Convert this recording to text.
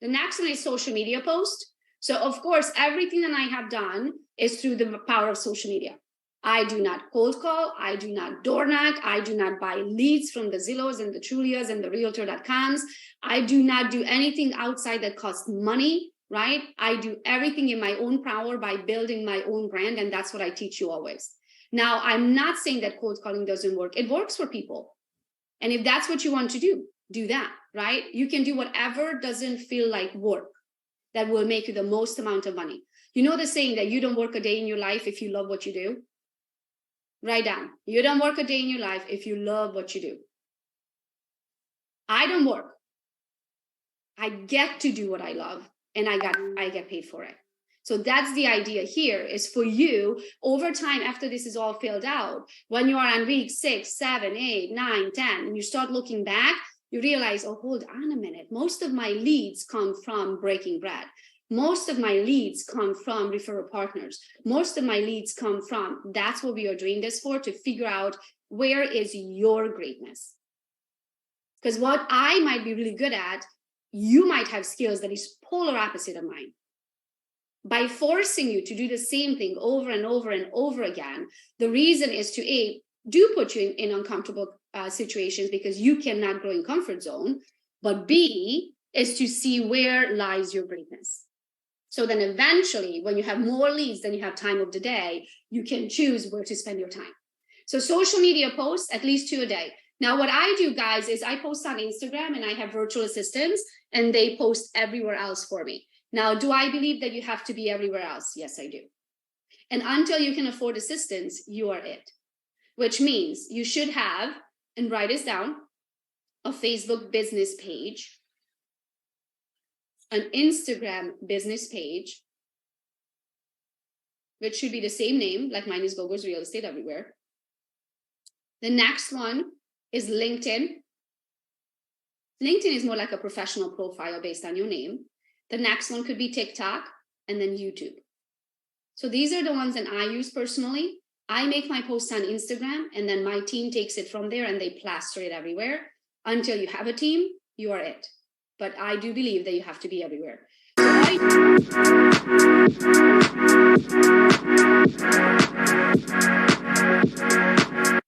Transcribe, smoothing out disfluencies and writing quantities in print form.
The next one is social media post. So of course, everything that I have done is through the power of social media. I do not cold call. I do not door knock. I do not buy leads from the Zillows and the Trulias and the Realtor.coms. I do not do anything outside that costs money, right? I do everything in my own power by building my own brand. And that's what I teach you always. Now, I'm not saying that cold calling doesn't work. It works for people. And if that's what you want to do that, right? You can do whatever doesn't feel like work that will make you the most amount of money. You know the saying that you don't work a day in your life if you love what you do? Write down. You don't work a day in your life if you love what you do. I don't work. I get to do what I love, and I get paid for it. So that's the idea here, is for you over time, after this is all filled out, when you are on week 6, 7, 8, 9, 10, and you start looking back, you realize, oh, hold on a minute. Most of my leads come from breaking bread. Most of my leads come from referral partners. Most of my leads come from, that's what we are doing this for, to figure out where is your greatness. Because what I might be really good at, you might have skills that is polar opposite of mine. By forcing you to do the same thing over and over and over again, the reason is to do put you in uncomfortable situations because you cannot grow in comfort zone, but B is to see where lies your greatness. So then eventually, when you have more leads than you have time of the day, you can choose where to spend your time. So social media posts, at least 2 a day. Now, what I do, guys, is I post on Instagram and I have virtual assistants and they post everywhere else for me. Now, do I believe that you have to be everywhere else? Yes, I do. And until you can afford assistants, you are it. Which means you should have, and write this down, a Facebook business page, an Instagram business page, which should be the same name, like mine is Gogo's Real Estate Everywhere. The next one is LinkedIn. LinkedIn is more like a professional profile based on your name. The next one could be TikTok, and then YouTube. So these are the ones that I use personally. I make my posts on Instagram, and then my team takes it from there and they plaster it everywhere. Until you have a team, you are it. But I do believe that you have to be everywhere. So